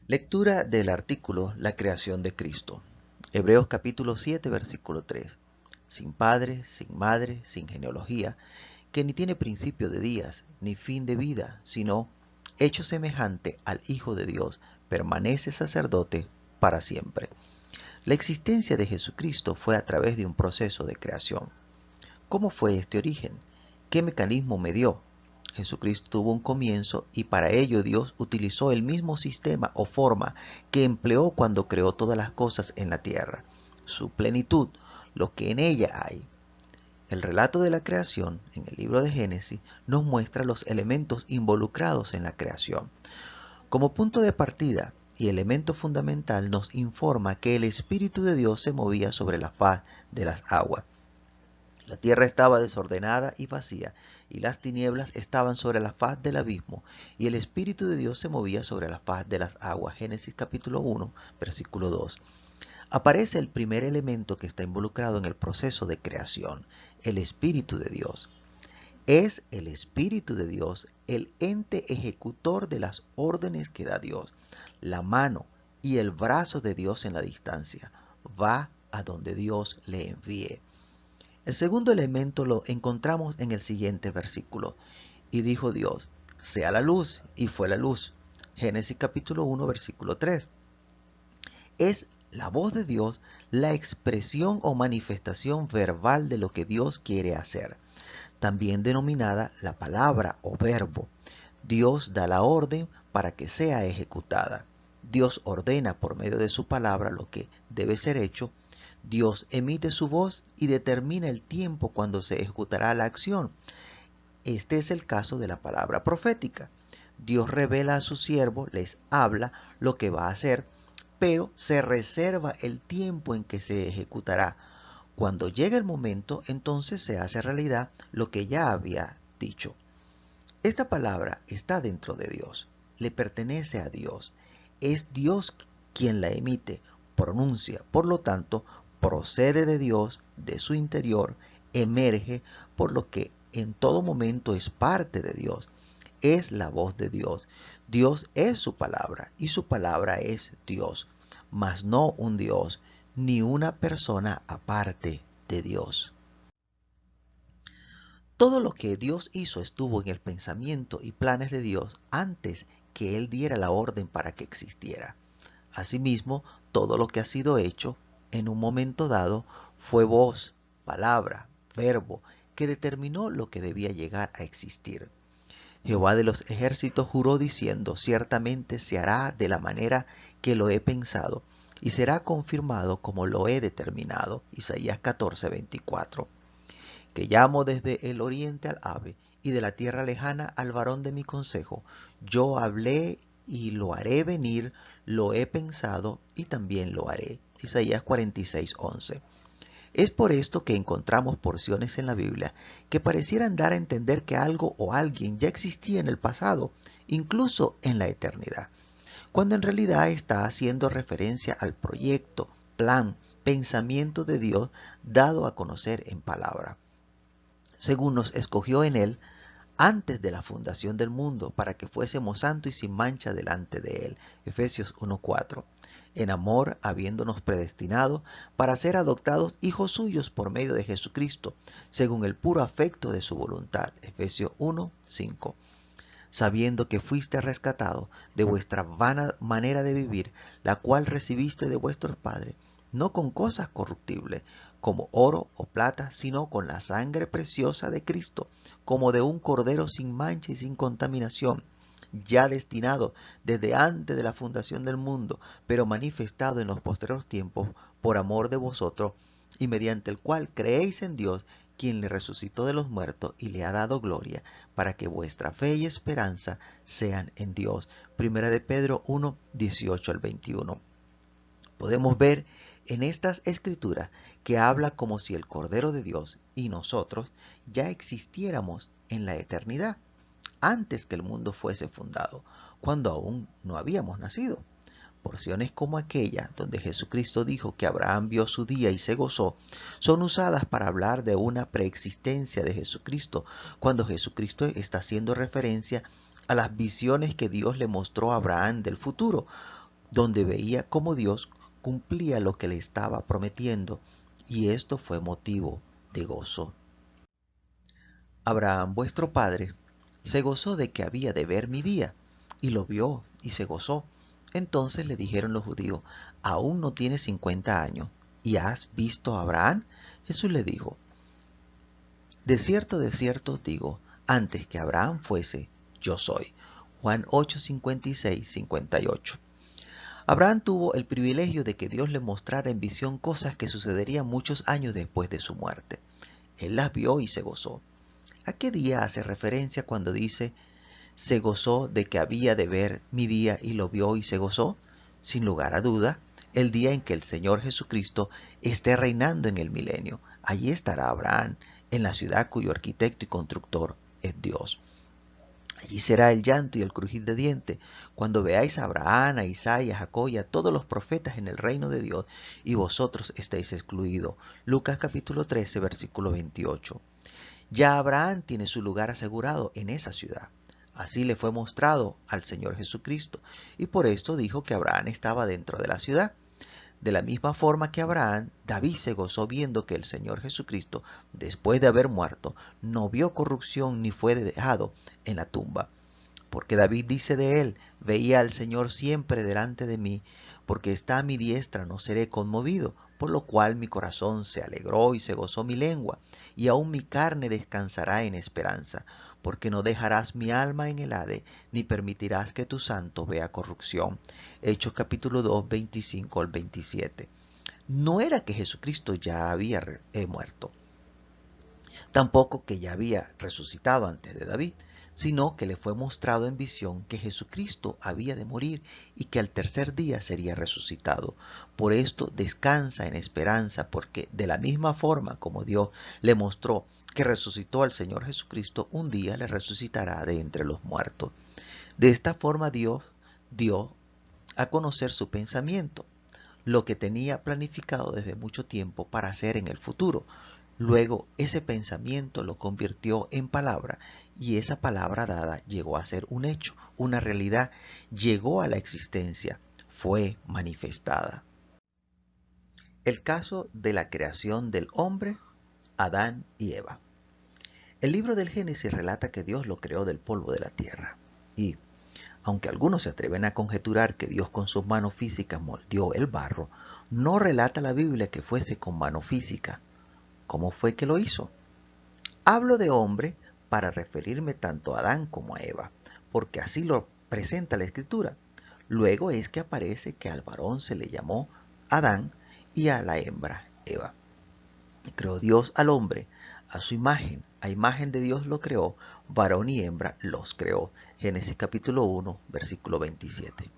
Lectura del artículo La creación de Cristo. Hebreos capítulo 7, versículo 3. Sin padre, sin madre, sin genealogía, que ni tiene principio de días, ni fin de vida, sino hecho semejante al Hijo de Dios, permanece sacerdote para siempre. La existencia de Jesucristo fue a través de un proceso de creación. ¿Cómo fue este origen? ¿Qué mecanismo medió? Jesucristo tuvo un comienzo y para ello Dios utilizó el mismo sistema o forma que empleó cuando creó todas las cosas en la tierra, su plenitud, lo que en ella hay. El relato de la creación en el libro de Génesis nos muestra los elementos involucrados en la creación. Como punto de partida y elemento fundamental nos informa que el Espíritu de Dios se movía sobre la faz de las aguas. La tierra estaba desordenada y vacía, y las tinieblas estaban sobre la faz del abismo, y el Espíritu de Dios se movía sobre la faz de las aguas. Génesis capítulo 1, versículo 2. Aparece el primer elemento que está involucrado en el proceso de creación, el Espíritu de Dios. Es el Espíritu de Dios el ente ejecutor de las órdenes que da Dios. La mano y el brazo de Dios en la distancia. Va a donde Dios le envíe. El segundo elemento lo encontramos en el siguiente versículo. Y dijo Dios, sea la luz, y fue la luz. Génesis capítulo 1, versículo 3. Es la voz de Dios la expresión o manifestación verbal de lo que Dios quiere hacer, también denominada la palabra o verbo. Dios da la orden para que sea ejecutada. Dios ordena por medio de su palabra lo que debe ser hecho. Dios emite su voz y determina el tiempo cuando se ejecutará la acción. Este es el caso de la palabra profética. Dios revela a su siervo, les habla lo que va a hacer, pero se reserva el tiempo en que se ejecutará. Cuando llegue el momento, entonces se hace realidad lo que ya había dicho. Esta palabra está dentro de Dios, le pertenece a Dios. Es Dios quien la emite, pronuncia, por lo tanto, procede de Dios, de su interior, emerge, por lo que en todo momento es parte de Dios. Es la voz de Dios. Dios es su palabra y su palabra es Dios, mas no un Dios, ni una persona aparte de Dios. Todo lo que Dios hizo estuvo en el pensamiento y planes de Dios antes que Él diera la orden para que existiera. Asimismo, todo lo que ha sido hecho en un momento dado fue voz, palabra, verbo, que determinó lo que debía llegar a existir. Jehová de los ejércitos juró diciendo, ciertamente se hará de la manera que lo he pensado, y será confirmado como lo he determinado. Isaías 14:24. Que llamo desde el oriente al ave, y de la tierra lejana al varón de mi consejo. Yo hablé y lo haré venir, lo he pensado y también lo haré. Isaías 46:11. Es por esto que encontramos porciones en la Biblia que parecieran dar a entender que algo o alguien ya existía en el pasado, incluso en la eternidad, cuando en realidad está haciendo referencia al proyecto, plan, pensamiento de Dios dado a conocer en palabra, según nos escogió en él antes de la fundación del mundo, para que fuésemos santos y sin mancha delante de él. Efesios 1:4. En amor, habiéndonos predestinado para ser adoptados hijos suyos por medio de Jesucristo, según el puro afecto de su voluntad. Efesios 1:5. Sabiendo que fuiste rescatado de vuestra vana manera de vivir, la cual recibiste de vuestros padres, no con cosas corruptibles, como oro o plata, sino con la sangre preciosa de Cristo, como de un cordero sin mancha y sin contaminación, ya destinado desde antes de la fundación del mundo, pero manifestado en los postreros tiempos por amor de vosotros, y mediante el cual creéis en Dios, quien le resucitó de los muertos y le ha dado gloria, para que vuestra fe y esperanza sean en Dios. Primera de Pedro 1, 18 al 21. Podemos ver en estas escrituras que habla como si el Cordero de Dios y nosotros ya existiéramos en la eternidad, antes que el mundo fuese fundado, cuando aún no habíamos nacido. Porciones como aquella donde Jesucristo dijo que Abraham vio su día y se gozó, son usadas para hablar de una preexistencia de Jesucristo, cuando Jesucristo está haciendo referencia a las visiones que Dios le mostró a Abraham del futuro, donde veía cómo Dios cumplía lo que le estaba prometiendo, y esto fue motivo de gozo. Abraham, vuestro padre, se gozó de que había de ver mi día, y lo vio y se gozó. Entonces le dijeron los judíos, aún no tienes 50 años, ¿y has visto a Abraham? Jesús le dijo, de cierto os digo, antes que Abraham fuese, yo soy. Juan 8, 56, 58. Abraham tuvo el privilegio de que Dios le mostrara en visión cosas que sucederían muchos años después de su muerte. Él las vio y se gozó. ¿A qué día hace referencia cuando dice, se gozó de que había de ver mi día y lo vio y se gozó? Sin lugar a duda, el día en que el Señor Jesucristo esté reinando en el milenio. Allí estará Abraham, en la ciudad cuyo arquitecto y constructor es Dios. Allí será el llanto y el crujir de dientes, cuando veáis a Abraham, a Isaías, a Jacob y a todos los profetas en el reino de Dios, y vosotros estáis excluidos. Lucas capítulo 13, versículo 28. Ya Abraham tiene su lugar asegurado en esa ciudad. Así le fue mostrado al Señor Jesucristo, y por esto dijo que Abraham estaba dentro de la ciudad. De la misma forma que Abraham, David se gozó viendo que el Señor Jesucristo, después de haber muerto, no vio corrupción ni fue dejado en la tumba. Porque David dice de él, veía al Señor siempre delante de mí, porque está a mi diestra no seré conmovido, por lo cual mi corazón se alegró y se gozó mi lengua, y aun mi carne descansará en esperanza, porque no dejarás mi alma en el Hades, ni permitirás que tu santo vea corrupción. Hechos capítulo 2, 25 al 27. No era que Jesucristo ya había muerto, tampoco que ya había resucitado antes de David, sino que le fue mostrado en visión que Jesucristo había de morir y que al tercer día sería resucitado. Por esto descansa en esperanza, porque de la misma forma como Dios le mostró que resucitó al Señor Jesucristo, un día le resucitará de entre los muertos. De esta forma Dios dio a conocer su pensamiento, lo que tenía planificado desde mucho tiempo para hacer en el futuro. Luego ese pensamiento lo convirtió en palabra, y esa palabra dada llegó a ser un hecho, una realidad, llegó a la existencia, fue manifestada. El caso de la creación del hombre, Adán y Eva. El libro del Génesis relata que Dios lo creó del polvo de la tierra, y aunque algunos se atreven a conjeturar que Dios con sus manos físicas moldeó el barro, no relata la Biblia que fuese con mano física. ¿Cómo fue que lo hizo? Hablo de hombre para referirme tanto a Adán como a Eva, porque así lo presenta la Escritura. Luego es que aparece que al varón se le llamó Adán y a la hembra Eva. Creó Dios al hombre a su imagen, a imagen de Dios lo creó, varón y hembra los creó. Génesis capítulo 1, versículo 27.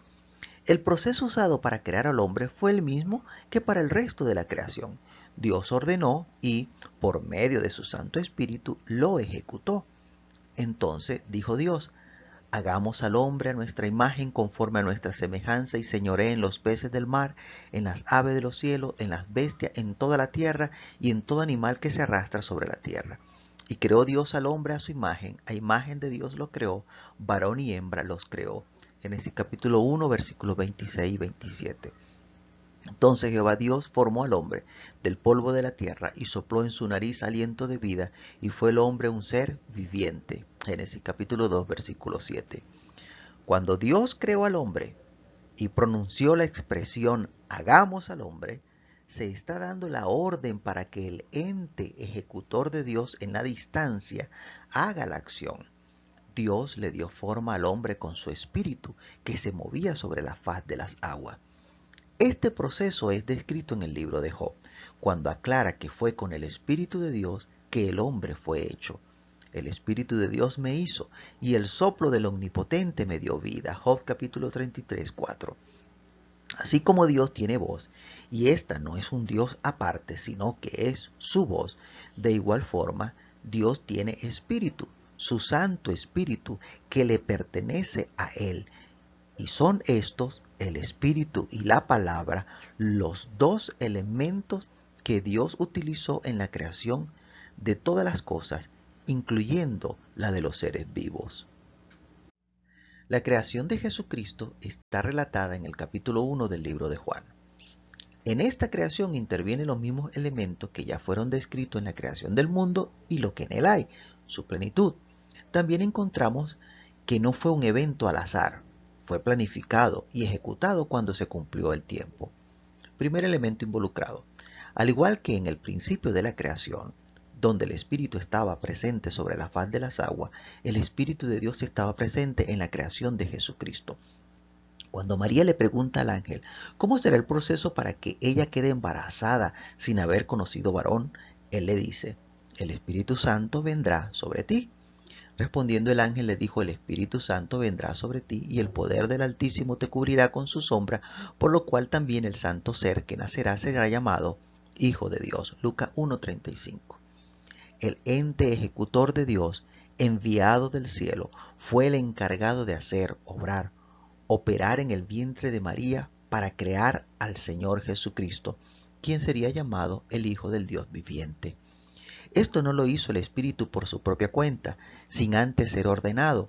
El proceso usado para crear al hombre fue el mismo que para el resto de la creación. Dios ordenó y, por medio de su Santo Espíritu, lo ejecutó. Entonces dijo Dios, hagamos al hombre a nuestra imagen conforme a nuestra semejanza y señoree en los peces del mar, en las aves de los cielos, en las bestias, en toda la tierra y en todo animal que se arrastra sobre la tierra. Y creó Dios al hombre a su imagen, a imagen de Dios lo creó, varón y hembra los creó. Génesis capítulo 1, versículos 26 y 27. Entonces Jehová Dios formó al hombre del polvo de la tierra y sopló en su nariz aliento de vida, y fue el hombre un ser viviente. Génesis capítulo 2, versículo 7. Cuando Dios creó al hombre y pronunció la expresión hagamos al hombre, se está dando la orden para que el ente ejecutor de Dios en la distancia haga la acción. Dios le dio forma al hombre con su espíritu, que se movía sobre la faz de las aguas. Este proceso es descrito en el libro de Job, cuando aclara que fue con el Espíritu de Dios que el hombre fue hecho. El Espíritu de Dios me hizo, y el soplo del Omnipotente me dio vida. Job capítulo 33, 4. Así como Dios tiene voz, y esta no es un Dios aparte, sino que es su voz, de igual forma, Dios tiene espíritu, su Santo Espíritu, que le pertenece a Él. Y son estos, el Espíritu y la palabra, los dos elementos que Dios utilizó en la creación de todas las cosas, incluyendo la de los seres vivos. La creación de Jesucristo está relatada en el capítulo 1 del libro de Juan. En esta creación intervienen los mismos elementos que ya fueron descritos en la creación del mundo y lo que en él hay, su plenitud. También encontramos que no fue un evento al azar, fue planificado y ejecutado cuando se cumplió el tiempo. Primer elemento involucrado. Al igual que en el principio de la creación, donde el Espíritu estaba presente sobre la faz de las aguas, el Espíritu de Dios estaba presente en la creación de Jesucristo. Cuando María le pregunta al ángel, ¿cómo será el proceso para que ella quede embarazada sin haber conocido varón? Él le dice, el Espíritu Santo vendrá sobre ti. Respondiendo el ángel le dijo, el Espíritu Santo vendrá sobre ti y el poder del Altísimo te cubrirá con su sombra, por lo cual también el santo ser que nacerá será llamado Hijo de Dios. Lucas 1:35. El ente ejecutor de Dios, enviado del cielo, fue el encargado de hacer, obrar, operar en el vientre de María para crear al Señor Jesucristo, quien sería llamado el Hijo del Dios viviente. Esto no lo hizo el Espíritu por su propia cuenta, sin antes ser ordenado.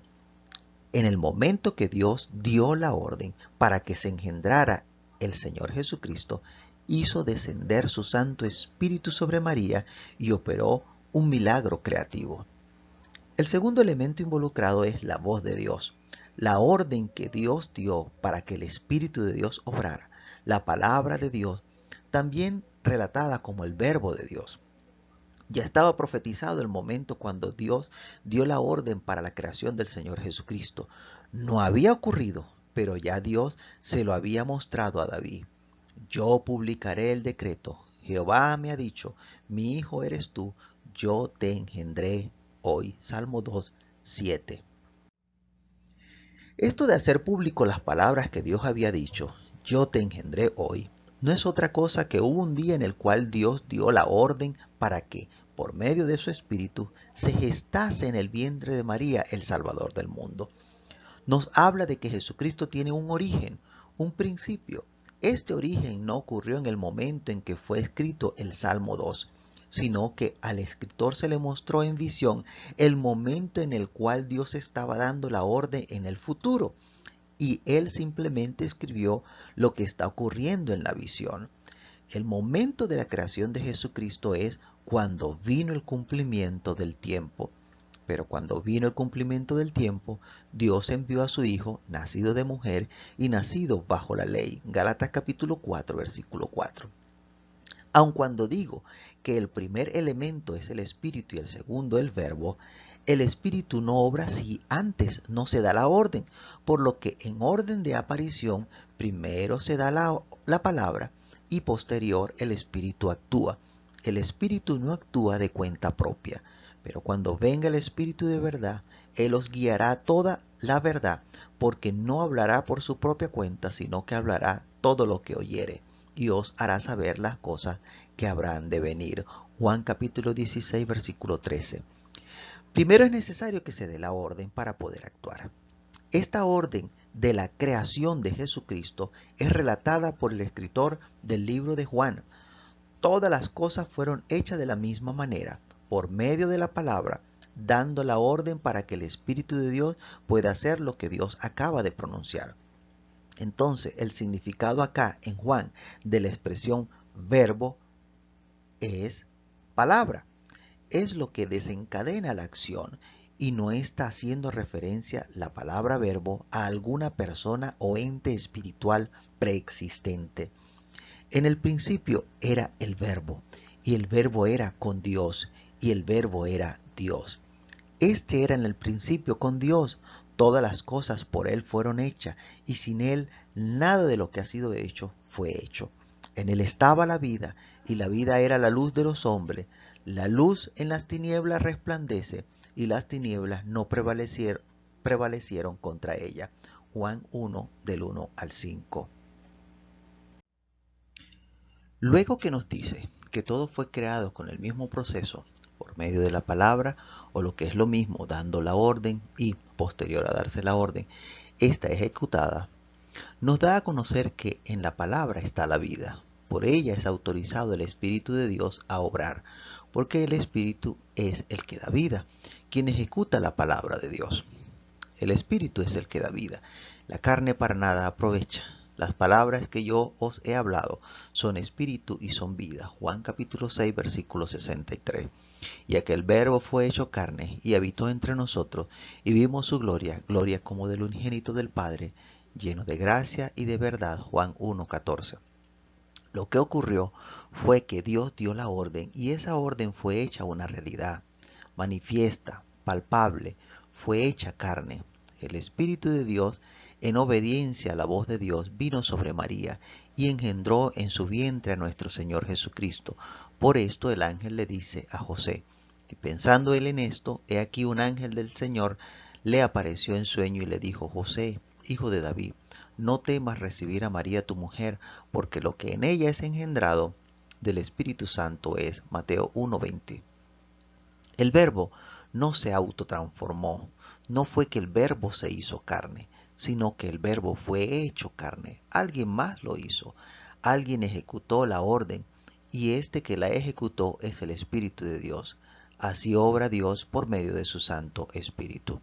En el momento que Dios dio la orden para que se engendrara el Señor Jesucristo, hizo descender su Santo Espíritu sobre María y operó un milagro creativo. El segundo elemento involucrado es la voz de Dios, la orden que Dios dio para que el Espíritu de Dios obrara, la palabra de Dios, también relatada como el verbo de Dios. Ya estaba profetizado el momento cuando Dios dio la orden para la creación del Señor Jesucristo. No había ocurrido, pero ya Dios se lo había mostrado a David. Yo publicaré el decreto. Jehová me ha dicho, mi hijo eres tú, yo te engendré hoy. Salmo 2:7. Esto de hacer público las palabras que Dios había dicho, yo te engendré hoy, no es otra cosa que hubo un día en el cual Dios dio la orden para que, por medio de su Espíritu, se gestase en el vientre de María el Salvador del mundo. Nos habla de que Jesucristo tiene un origen, un principio. Este origen no ocurrió en el momento en que fue escrito el Salmo 2, sino que al escritor se le mostró en visión el momento en el cual Dios estaba dando la orden en el futuro, y él simplemente escribió lo que está ocurriendo en la visión. El momento de la creación de Jesucristo es cuando vino el cumplimiento del tiempo. Pero cuando vino el cumplimiento del tiempo, Dios envió a su Hijo, nacido de mujer y nacido bajo la ley. Gálatas capítulo 4, versículo 4. Aun cuando digo que el primer elemento es el Espíritu y el segundo el Verbo, el Espíritu no obra si antes no se da la orden, por lo que en orden de aparición primero se da la palabra y posterior el Espíritu actúa. El Espíritu no actúa de cuenta propia, pero cuando venga el Espíritu de verdad, Él os guiará toda la verdad, porque no hablará por su propia cuenta, sino que hablará todo lo que oyere, y os hará saber las cosas que habrán de venir. Juan capítulo 16, versículo 13. Primero es necesario que se dé la orden para poder actuar. Esta orden de la creación de Jesucristo es relatada por el escritor del libro de Juan. Todas las cosas fueron hechas de la misma manera, por medio de la palabra, dando la orden para que el Espíritu de Dios pueda hacer lo que Dios acaba de pronunciar. Entonces, el significado acá en Juan de la expresión verbo es palabra. Es lo que desencadena la acción y no está haciendo referencia la palabra verbo a alguna persona o ente espiritual preexistente. En el principio era el verbo, y el verbo era con Dios, y el verbo era Dios. Este era en el principio con Dios. Todas las cosas por Él fueron hechas, y sin Él nada de lo que ha sido hecho fue hecho. En Él estaba la vida, y la vida era la luz de los hombres. La luz en las tinieblas resplandece, y las tinieblas no prevalecieron contra ella. Juan 1, del 1 al 5. Luego que nos dice que todo fue creado con el mismo proceso, por medio de la palabra, o lo que es lo mismo, dando la orden y, posterior a darse la orden, esta ejecutada, nos da a conocer que en la palabra está la vida. Por ella es autorizado el Espíritu de Dios a obrar, porque el Espíritu es el que da vida, quien ejecuta la palabra de Dios. El Espíritu es el que da vida. La carne para nada aprovecha. Las palabras que yo os he hablado son espíritu y son vida. Juan capítulo 6, versículo 63. Y aquel Verbo fue hecho carne y habitó entre nosotros, y vimos su gloria, gloria como del unigénito del Padre, lleno de gracia y de verdad. Juan 1:14. Lo que ocurrió fue que Dios dio la orden y esa orden fue hecha una realidad, manifiesta, palpable, fue hecha carne. El Espíritu de Dios, en obediencia a la voz de Dios, vino sobre María y engendró en su vientre a nuestro Señor Jesucristo. Por esto el ángel le dice a José, y pensando él en esto, he aquí un ángel del Señor le apareció en sueño y le dijo, José, hijo de David, no temas recibir a María tu mujer, porque lo que en ella es engendrado del Espíritu Santo es. Mateo 1:20. El Verbo no se autotransformó, no fue que el Verbo se hizo carne, sino que el Verbo fue hecho carne. Alguien más lo hizo, alguien ejecutó la orden, y este que la ejecutó es el Espíritu de Dios. Así obra Dios por medio de su Santo Espíritu.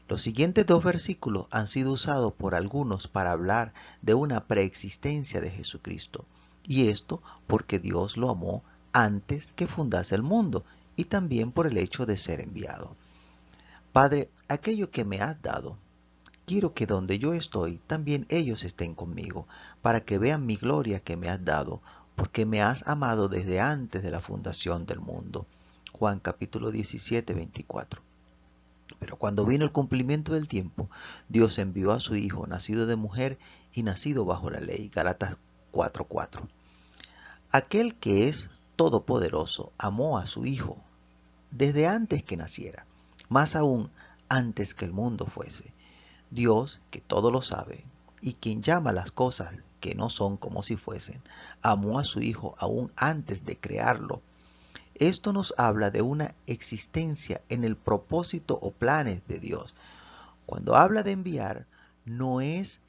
Los siguientes dos versículos han sido usados por algunos para hablar de una preexistencia de Jesucristo, y esto porque Dios lo amó antes que fundase el mundo, y también por el hecho de ser enviado. Padre, aquello que me has dado, quiero que donde yo estoy, también ellos estén conmigo, para que vean mi gloria que me has dado, porque me has amado desde antes de la fundación del mundo. Juan capítulo 17, 24. Pero cuando vino el cumplimiento del tiempo, Dios envió a su Hijo, nacido de mujer y nacido bajo la ley. Gálatas 4:4. Aquel que es todopoderoso amó a su Hijo desde antes que naciera, más aún antes que el mundo fuese. Dios, que todo lo sabe, y quien llama las cosas que no son como si fuesen, amó a su Hijo aún antes de crearlo. Esto nos habla de una existencia en el propósito o planes de Dios. Cuando habla de enviar, no es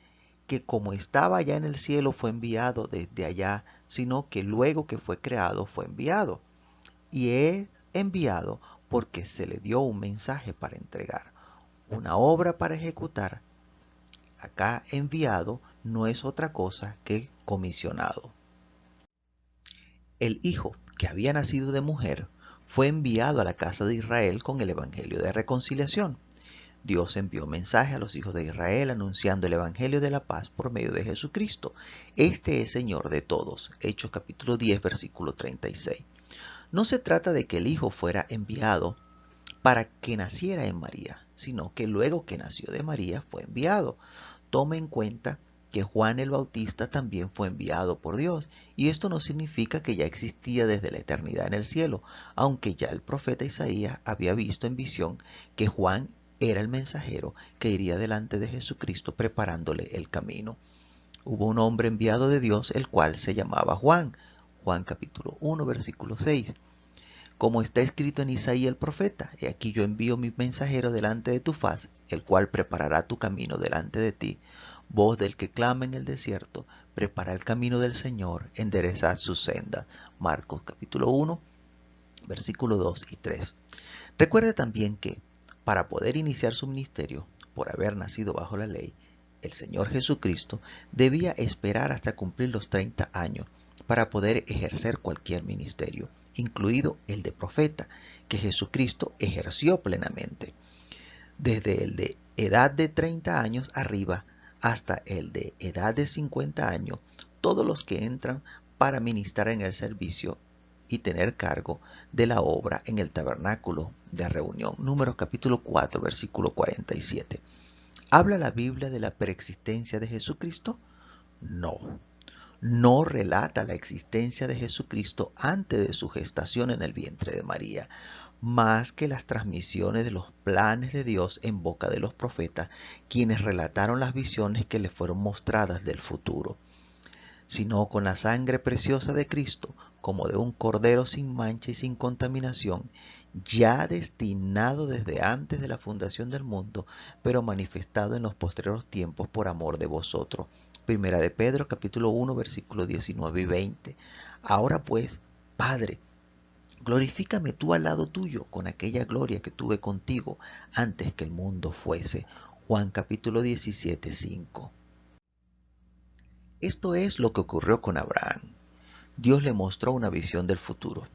que como estaba allá en el cielo fue enviado desde allá, sino que luego que fue creado fue enviado. Y es enviado porque se le dio un mensaje para entregar, una obra para ejecutar. Acá enviado no es otra cosa que comisionado. El Hijo, que había nacido de mujer, fue enviado a la casa de Israel con el Evangelio de reconciliación. Dios envió mensaje a los hijos de Israel anunciando el Evangelio de la paz por medio de Jesucristo. Este es Señor de todos. Hechos capítulo 10, versículo 36. No se trata de que el Hijo fuera enviado para que naciera en María, sino que luego que nació de María fue enviado. Tome en cuenta que Juan el Bautista también fue enviado por Dios, y esto no significa que ya existía desde la eternidad en el cielo, aunque ya el profeta Isaías había visto en visión que Juan era el mensajero que iría delante de Jesucristo preparándole el camino. Hubo un hombre enviado de Dios, el cual se llamaba Juan. Juan capítulo 1, versículo 6. Como está escrito en Isaías el profeta, he aquí yo envío mi mensajero delante de tu faz, el cual preparará tu camino delante de ti. Voz del que clama en el desierto, prepara el camino del Señor, enderezad sus sendas. Marcos capítulo 1, versículo 2 y 3. Recuerde también que, para poder iniciar su ministerio, por haber nacido bajo la ley, el Señor Jesucristo debía esperar hasta cumplir los 30 años para poder ejercer cualquier ministerio, incluido el de profeta, que Jesucristo ejerció plenamente. Desde el de edad de 30 años arriba hasta el de edad de 50 años, todos los que entran para ministrar en el servicio y tener cargo de la obra en el tabernáculo de reunión. Números capítulo 4, versículo 47. ¿Habla la Biblia de la preexistencia de Jesucristo? No. No relata la existencia de Jesucristo antes de su gestación en el vientre de María, más que las transmisiones de los planes de Dios en boca de los profetas, quienes relataron las visiones que le fueron mostradas del futuro, sino con la sangre preciosa de Cristo, como de un cordero sin mancha y sin contaminación, ya destinado desde antes de la fundación del mundo, pero manifestado en los postreros tiempos por amor de vosotros. Primera de Pedro, capítulo 1, versículos 19 y 20. Ahora pues, Padre, Glorifícame tú al lado tuyo con aquella gloria que tuve contigo antes que el mundo fuese. Juan capítulo 17, 5. Esto es lo que ocurrió con Abraham. Dios le mostró una visión del futuro,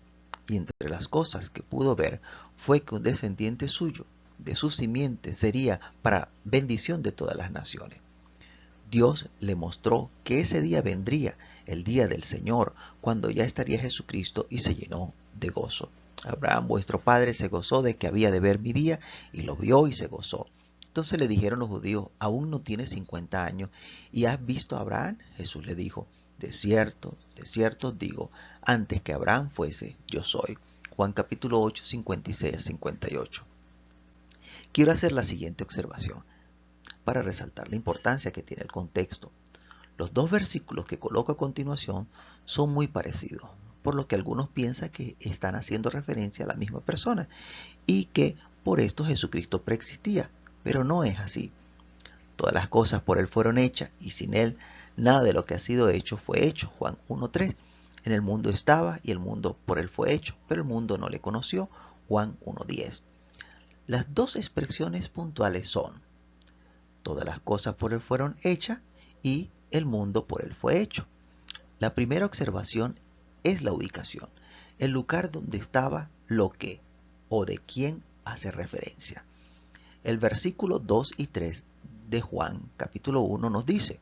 y entre las cosas que pudo ver fue que un descendiente suyo, de su simiente, sería para bendición de todas las naciones. Dios le mostró que ese día vendría, el día del Señor, cuando ya estaría Jesucristo, y se llenó de gozo. Abraham, vuestro padre, se gozó de que había de ver mi día, y lo vio y se gozó. Entonces le dijeron los judíos, aún no tienes 50 años, ¿y has visto a Abraham? Jesús le dijo, de cierto os digo, antes que Abraham fuese, yo soy. Juan capítulo 8, 56 a 58. Quiero hacer la siguiente observación para resaltar la importancia que tiene el contexto. Los dos versículos que coloco a continuación son muy parecidos, por lo que algunos piensan que están haciendo referencia a la misma persona y que por esto Jesucristo preexistía, pero no es así. Todas las cosas por Él fueron hechas y sin Él nada de lo que ha sido hecho fue hecho. Juan 1.3. En el mundo estaba y el mundo por Él fue hecho, pero el mundo no le conoció. Juan 1.10. Las dos expresiones puntuales son: todas las cosas por Él fueron hechas y el mundo por Él fue hecho. La primera observación es la ubicación, el lugar donde estaba lo que o de quién hace referencia. El versículo 2 y 3 de Juan capítulo 1 nos dice: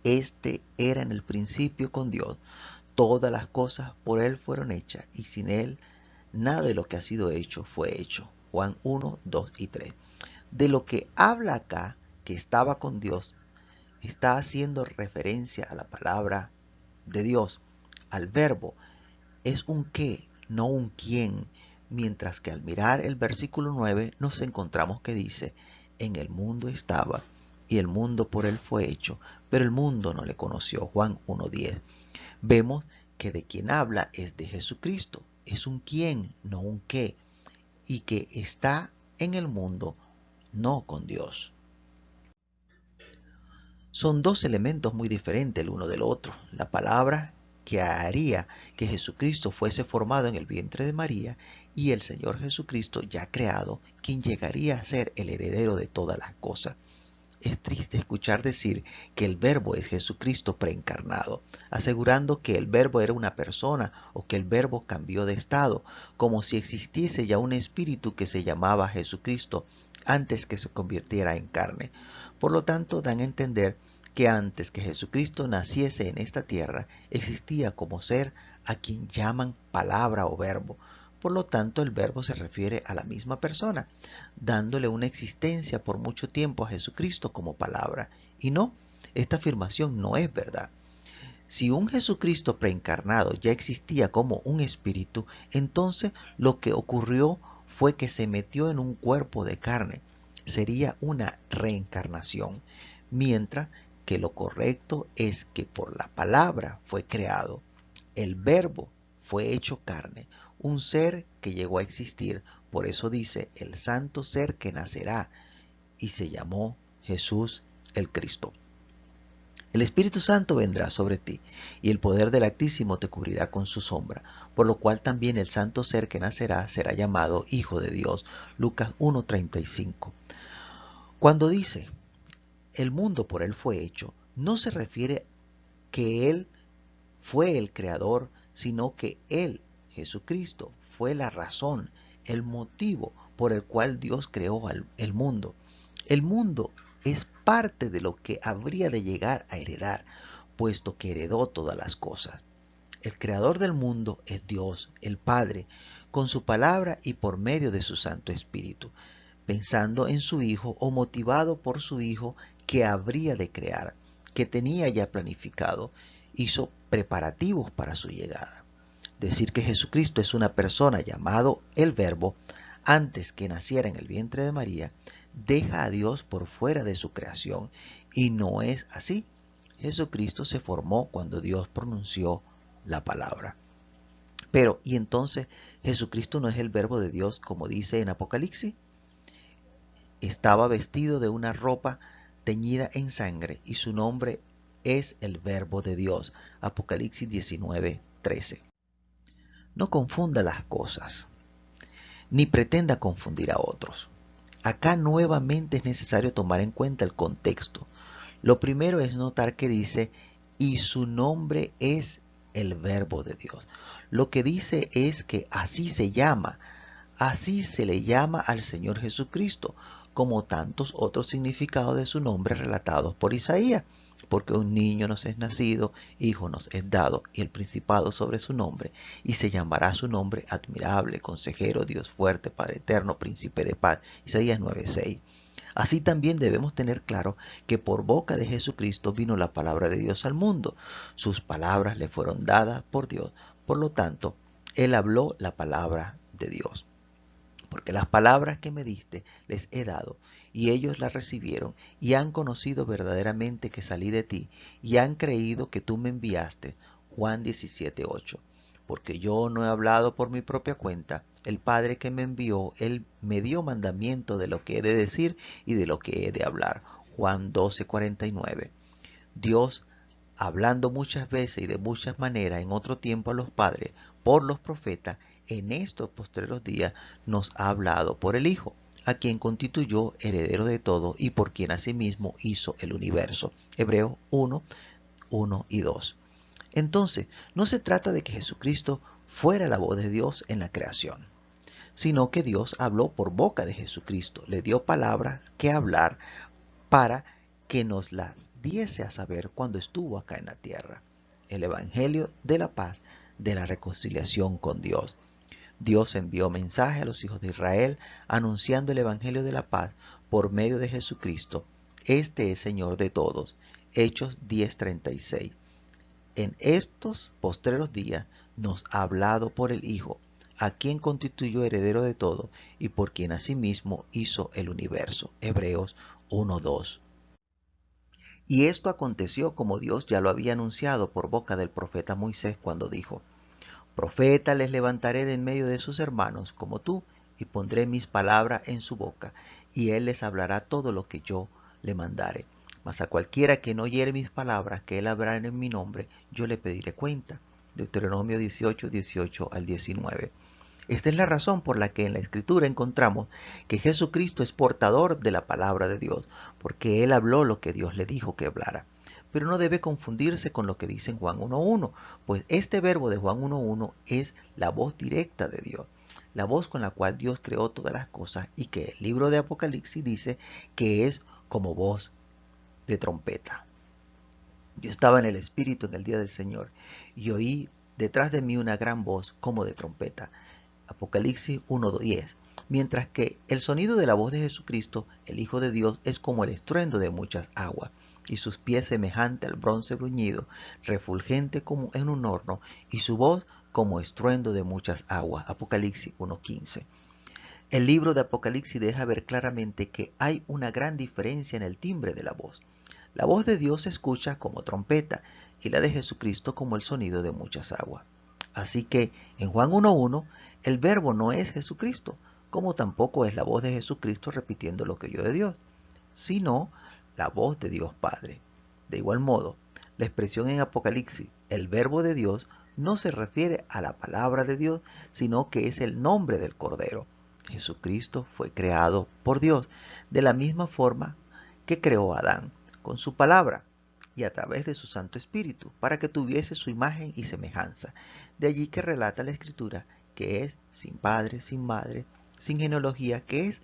este era en el principio con Dios, todas las cosas por Él fueron hechas y sin Él nada de lo que ha sido hecho fue hecho. Juan 1, 2 y 3. De lo que habla acá, que estaba con Dios, está haciendo referencia a la palabra de Dios, al verbo. Es un qué, no un quién, mientras que al mirar el versículo 9 nos encontramos que dice: en el mundo estaba y el mundo por él fue hecho, pero el mundo no le conoció. Juan 1.10. Vemos que de quien habla es de Jesucristo, es un quién, no un qué, y que está en el mundo, no con Dios. Son dos elementos muy diferentes el uno del otro. La palabra que haría que Jesucristo fuese formado en el vientre de María y el Señor Jesucristo ya creado, quien llegaría a ser el heredero de todas las cosas. Es triste escuchar decir que el Verbo es Jesucristo preencarnado, asegurando que el Verbo era una persona o que el Verbo cambió de estado, como si existiese ya un espíritu que se llamaba Jesucristo antes que se convirtiera en carne. Por lo tanto, dan a entender que antes que Jesucristo naciese en esta tierra, existía como ser a quien llaman palabra o verbo. Por lo tanto, el verbo se refiere a la misma persona, dándole una existencia por mucho tiempo a Jesucristo como palabra. Y no, esta afirmación no es verdad. Si un Jesucristo preencarnado ya existía como un espíritu, entonces lo que ocurrió fue que se metió en un cuerpo de carne. Sería una reencarnación, mientras que lo correcto es que por la palabra fue creado. El verbo fue hecho carne, un ser que llegó a existir. Por eso dice: el santo ser que nacerá, y se llamó Jesús el Cristo. El Espíritu Santo vendrá sobre ti, y el poder del Altísimo te cubrirá con su sombra, por lo cual también el santo ser que nacerá será llamado Hijo de Dios. Lucas 1:35. Cuando dice el mundo por él fue hecho, no se refiere que él fue el creador, sino que él, Jesucristo, fue la razón, el motivo por el cual Dios creó el mundo. El mundo es parte de lo que habría de llegar a heredar, puesto que heredó todas las cosas. El creador del mundo es Dios, el Padre, con su palabra y por medio de su Santo Espíritu, pensando en su Hijo o motivado por su Hijo que habría de crear, que tenía ya planificado, hizo preparativos para su llegada. Decir que Jesucristo es una persona llamado el Verbo antes que naciera en el vientre de María deja a Dios por fuera de su creación, y no es así. Jesucristo se formó cuando Dios pronunció la palabra. Pero, ¿y entonces Jesucristo no es el Verbo de Dios como dice en Apocalipsis? Estaba vestido de una ropa teñida en sangre y su nombre es el Verbo de Dios. Apocalipsis 19:13. No confunda las cosas, ni pretenda confundir a otros. Acá nuevamente es necesario tomar en cuenta el contexto. Lo primero es notar que dice, y su nombre es el Verbo de Dios. Lo que dice es que así se le llama al Señor Jesucristo, como tantos otros significados de su nombre relatados por Isaías. Porque un niño nos es nacido, hijo nos es dado, y el principado sobre su nombre, y se llamará su nombre admirable, consejero, Dios fuerte, Padre eterno, príncipe de paz. Isaías 9:6. Así también debemos tener claro que por boca de Jesucristo vino la palabra de Dios al mundo. Sus palabras le fueron dadas por Dios. Por lo tanto, Él habló la palabra de Dios. Porque las palabras que me diste les he dado, y ellos las recibieron, y han conocido verdaderamente que salí de ti, y han creído que tú me enviaste. Juan 17:8. Porque yo no he hablado por mi propia cuenta. El Padre que me envió, Él me dio mandamiento de lo que he de decir y de lo que he de hablar. Juan 12:49. Dios, hablando muchas veces y de muchas maneras en otro tiempo a los padres por los profetas, en estos postreros días nos ha hablado por el Hijo, a quien constituyó heredero de todo y por quien asimismo hizo el universo. Hebreos 1:1 y 2. Entonces, no se trata de que Jesucristo fuera la voz de Dios en la creación, sino que Dios habló por boca de Jesucristo, le dio palabras que hablar para que nos las diese a saber cuando estuvo acá en la tierra. El Evangelio de la paz, de la reconciliación con Dios. Dios envió mensaje a los hijos de Israel anunciando el Evangelio de la paz por medio de Jesucristo. Este es Señor de todos. Hechos 10:36. En estos postreros días nos ha hablado por el Hijo, a quien constituyó heredero de todo y por quien asimismo hizo el universo. Hebreos 1:2. Y esto aconteció como Dios ya lo había anunciado por boca del profeta Moisés cuando dijo, Profeta les levantaré de en medio de sus hermanos como tú, y pondré mis palabras en su boca, y él les hablará todo lo que yo le mandare. Mas a cualquiera que no oyere mis palabras que él hablará en mi nombre, yo le pediré cuenta. Deuteronomio 18:18-19. Esta es la razón por la que en la Escritura encontramos que Jesucristo es portador de la palabra de Dios, porque Él habló lo que Dios le dijo que hablara. Pero no debe confundirse con lo que dice en Juan 1:1, pues este verbo de Juan 1:1 es la voz directa de Dios, la voz con la cual Dios creó todas las cosas y que el libro de Apocalipsis dice que es como voz de trompeta. Yo estaba en el Espíritu en el día del Señor y oí detrás de mí una gran voz como de trompeta. Apocalipsis 1:10. Mientras que el sonido de la voz de Jesucristo, el Hijo de Dios, es como el estruendo de muchas aguas, y sus pies semejante al bronce bruñido, refulgente como en un horno, y su voz como estruendo de muchas aguas. Apocalipsis 1:15. El libro de Apocalipsis deja ver claramente que hay una gran diferencia en el timbre de la voz. La voz de Dios se escucha como trompeta y la de Jesucristo como el sonido de muchas aguas. Así que en Juan 1:1 el verbo no es Jesucristo, como tampoco es la voz de Jesucristo repitiendo lo que oyó de Dios, sino la voz de Dios Padre. De igual modo, la expresión en Apocalipsis, el verbo de Dios, no se refiere a la palabra de Dios, sino que es el nombre del Cordero. Jesucristo fue creado por Dios de la misma forma que creó a Adán, con su palabra y a través de su Santo Espíritu, para que tuviese su imagen y semejanza. De allí que relata la Escritura que es sin padre, sin madre, sin genealogía, que es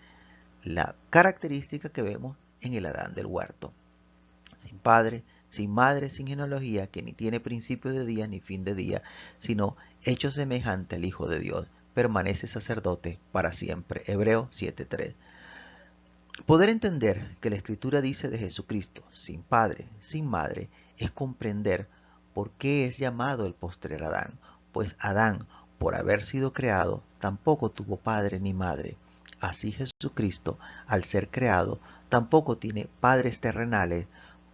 la característica que vemos en el Adán del huerto. Sin padre, sin madre, sin genealogía, que ni tiene principio de día ni fin de día, sino hecho semejante al Hijo de Dios, permanece sacerdote para siempre. Hebreos 7:3. Poder entender que la Escritura dice de Jesucristo, sin padre, sin madre, es comprender por qué es llamado el postrer Adán, pues Adán, por haber sido creado, tampoco tuvo padre ni madre. Así Jesucristo, al ser creado, tampoco tiene padres terrenales,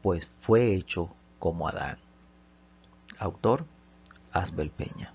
pues fue hecho como Adán. Autor Asbel Peña.